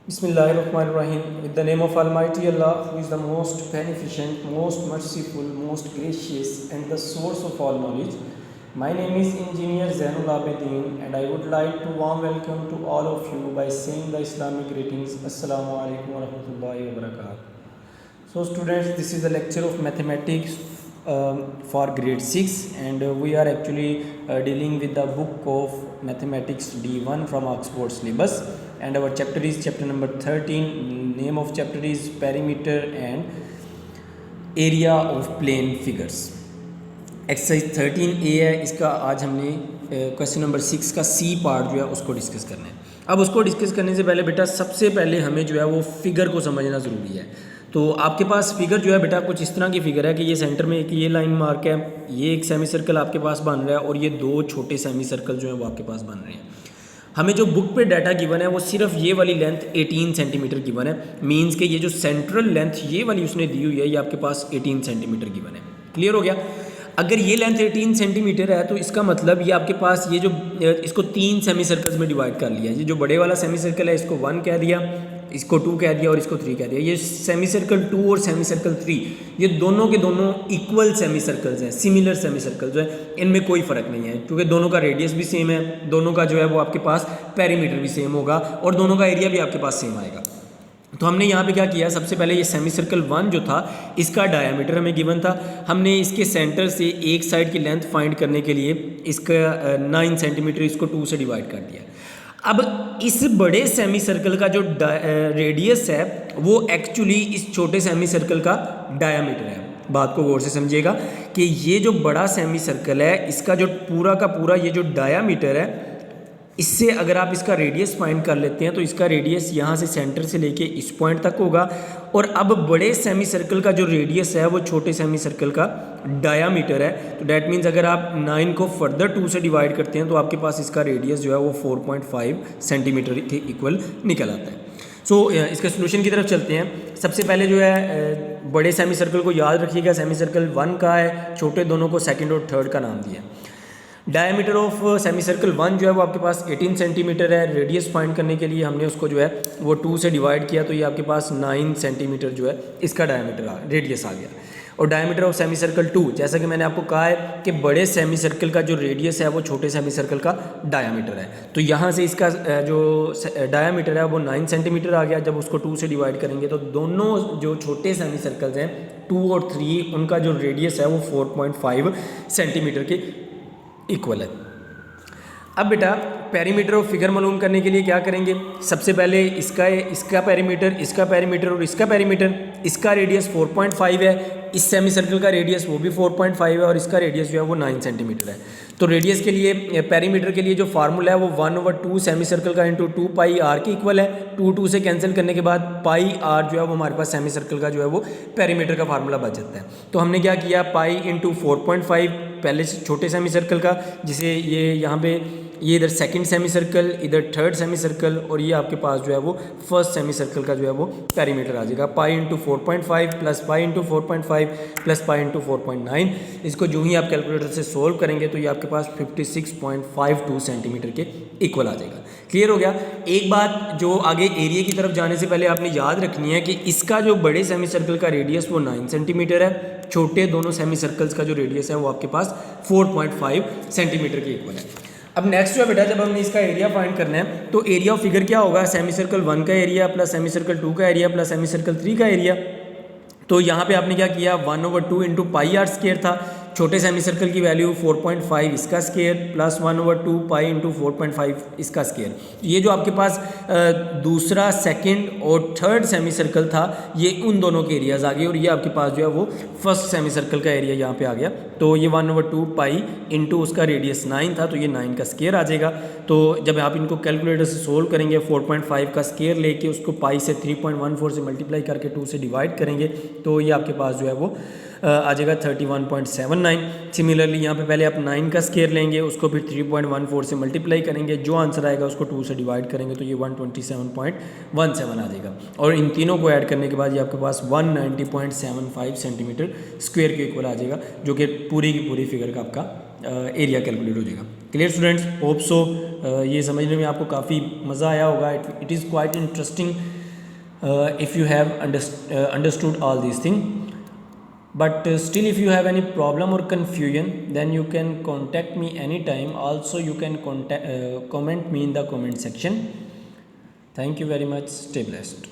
Bismillahirrahmanirrahim. With the name of Almighty Allah, who is the most beneficent, most merciful, most gracious, and the source of all knowledge. My name is Engineer Zainul Abedin, and I would like to warm welcome to all of you by saying the Islamic greetings. Assalamu alaikum wa rahmatullahi wa barakatuh. So, students, this is the lecture of mathematics for grade 6, and we are actually dealing with the book of Mathematics D1 from Oxford syllabus, and our chapter is chapter number 13. Name of chapter is perimeter and area of plane figures. Exercise 13A है, इसका आज हमने question number 6 का C part जो है उसको discuss करना है। अब उसको डिस्कस करने से पहले बेटा सबसे पहले हमें जो है वो फिगर को समझना ज़रूरी है। तो आपके पास फिगर जो है बेटा कुछ इस तरह की फिगर है कि ये सेंटर में एक ये लाइन मार्क है, ये एक सेमी सर्कल आपके पास बन रहा है और ये दो छोटे सेमी सर्कल जो है वो आपके पास बन रहे हैं। हमें जो बुक पे डाटा गिवन है वो सिर्फ ये वाली लेंथ 18 सेंटीमीटर गिवन है, मीन्स के ये जो सेंट्रल लेंथ ये वाली उसने दी हुई है ये आपके पास 18 सेंटीमीटर गिवन है। क्लियर हो गया? अगर ये लेंथ 18 सेंटीमीटर है तो इसका मतलब ये आपके पास ये जो इसको 3 सेमी सर्कल्स में डिवाइड कर लिया। ये जो बड़े वाला सेमी सर्कल है इसको 1 कह दिया, इसको 2 कह दिया और इसको 3 कह दिया। ये सेमी सर्कल 2 और सेमी सर्कल 3 ये दोनों के दोनों इक्वल सेमी सर्कल्स हैं, सिमिलर सेमी सर्कल जो है इनमें कोई फ़र्क नहीं है क्योंकि दोनों का रेडियस भी सेम है, दोनों का जो है वो आपके पास पेरीमीटर भी सेम होगा और दोनों का एरिया भी आपके पास सेम आएगा। तो हमने यहाँ पे क्या किया, सबसे पहले ये सेमी सर्कल 1 जो था इसका डायामीटर हमें गिवन था। हमने इसके सेंटर से एक साइड की लेंथ फाइंड करने के लिए इसका 9 सेंटीमीटर इसको 2 से डिवाइड कर दिया। अब इस बड़े सेमी सर्कल का जो रेडियस है वो एक्चुअली इस छोटे सेमी सर्कल का डायामीटर है। बात को गौर से समझिएगा कि ये जो बड़ा सेमी सर्कल है इसका जो पूरा का पूरा ये जो डायामीटर है इससे अगर आप इसका रेडियस फाइंड कर लेते हैं तो इसका रेडियस यहाँ से सेंटर से लेके इस पॉइंट तक होगा। और अब बड़े सेमी सर्कल का जो रेडियस है वो छोटे सेमी सर्कल का डायामीटर है। तो डैट मीन्स अगर आप 9 को फर्दर 2 से डिवाइड करते हैं तो आपके पास इसका रेडियस जो है वो 4.5 सेंटीमीटर के इक्वल निकल आता है। सो इसके सोल्यूशन की तरफ चलते हैं। सबसे पहले जो है बड़े सेमी सर्कल को याद रखिएगा, सेमी सर्कल 1 का है, छोटे दोनों को सेकेंड और थर्ड का नाम दिया। डायमीटर ऑफ सेमी सर्कल 1 जो है वो आपके पास 18 सेंटीमीटर है। रेडियस फाइंड करने के लिए हमने उसको जो है वो 2 से डिवाइड किया तो ये आपके पास 9 सेंटीमीटर जो है इसका डायमीटर रेडियस आ गया। और डायमीटर ऑफ सेमी सर्कल 2 जैसा कि मैंने आपको कहा है कि बड़े सेमी सर्कल का जो रेडियस है वो छोटे सेमी सर्कल का डायमीटर है। तो यहाँ से इसका जो डायमीटर है वो 9 सेंटीमीटर आ गया। जब उसको 2 से डिवाइड करेंगे तो दोनों जो छोटे सेमी सर्कल्स हैं 2 और 3 उनका जो रेडियस है वो 4.5 सेंटीमीटर के इक्वल है। अब बेटा पेरीमीटर ऑफ फिगर मालूम करने के लिए क्या करेंगे, सबसे पहले इसका पेरीमीटर, इसका पेरीमीटर और इसका पेरीमीटर। इसका रेडियस 4.5 है, इस सेमी सर्कल का रेडियस वो भी 4.5 है और इसका रेडियस जो है वो 9 सेंटीमीटर है। तो रेडियस के लिए पेरीमीटर के लिए जो फार्मूला है वो 1/2 सेमी सर्कल का इंटू 2 पाई आर के इक्वल है। 2 से कैंसिल करने के बाद पाई आर जो है वो हमारे पास सेमी सर्कल का जो है वो पेरीमीटर का फार्मूला बच जाता है। तो हमने क्या किया, पाई इंटू 4.5 पहले से छोटे सेमी सर्कल का, जिसे ये यहाँ पे ये इधर सेकंड सेमी सर्कल, इधर थर्ड सेमी सर्कल और ये आपके पास जो है वो फर्स्ट सेमी सर्कल का जो है वो पेरीमीटर आ जाएगा। Pi into 4.5 plus pi into 4.5 plus pi into 4.9। इसको जो ही आप कैलकुलेटर से सोल्व करेंगे तो ये आपके पास 56.52 सेंटीमीटर के इक्वल आ जाएगा। क्लियर हो गया? एक बात जो आगे एरिया की तरफ जाने से पहले आपने याद रखनी है कि इसका जो बड़े सेमी सर्कल का रेडियस वो 9 सेंटीमीटर है, छोटे दोनों सेमी सर्कल्स का जो रेडियस है वो आपके पास 4.5 सेंटीमीटर के इक्वल है। अब नेक्स्ट जो है बेटा, जब हमने इसका एरिया फाइंड करना है तो एरिया ऑफ फिगर क्या होगा, सेमी सर्कल 1 का एरिया प्लस सेमी सर्कल 2 का एरिया प्लस सेमी सर्कल 3 का एरिया। तो यहाँ पे आपने क्या किया, 1/2 इंटू पाई आर स्क्वायर था, छोटे सेमी सर्कल की वैल्यू 4.5 इसका स्क्वायर प्लस 1/2 पाई इंटू 4.5 इसका स्क्वायर। ये जो आपके पास दूसरा, सेकंड और थर्ड सेमी सर्कल था ये उन दोनों के एरियाज आ गए और ये आपके पास जो है वो फर्स्ट सेमी सर्कल का एरिया यहाँ पे आ गया। तो ये 1/2 पाई इंटू उसका रेडियस 9 था तो ये 9 का स्क्वायर आ जाएगा। तो जब आप इनको कैलकुलेटर से सोल्व करेंगे 4.5 का स्क्वायर लेके उसको पाई से 3.14 से मल्टीप्लाई करके 2 से डिवाइड करेंगे तो ये आपके पास जो है वो आ जाएगा 31.79। सिमिलरली यहाँ पे पहले आप 9 का स्क्वायर लेंगे, उसको फिर 3.14 से मल्टीप्लाई करेंगे, जो आंसर आएगा उसको 2 से डिवाइड करेंगे तो ये 127.17 आ जाएगा। और इन तीनों को ऐड करने के बाद ये आपके पास 190.75 सेंटीमीटर स्क्वायर के इक्वल आ जाएगा, जो कि पूरी की पूरी फिगर का आपका एरिया कैलकुलेट हो जाएगा। Clear students? होप सो ये समझने में आपको काफ़ी मज़ा आया होगा। It is quite interesting if you have understood all these things. But still, if you have any problem or confusion, then you can contact me anytime. Also, you can comment me in the comment section. Thank you very much. Stay blessed.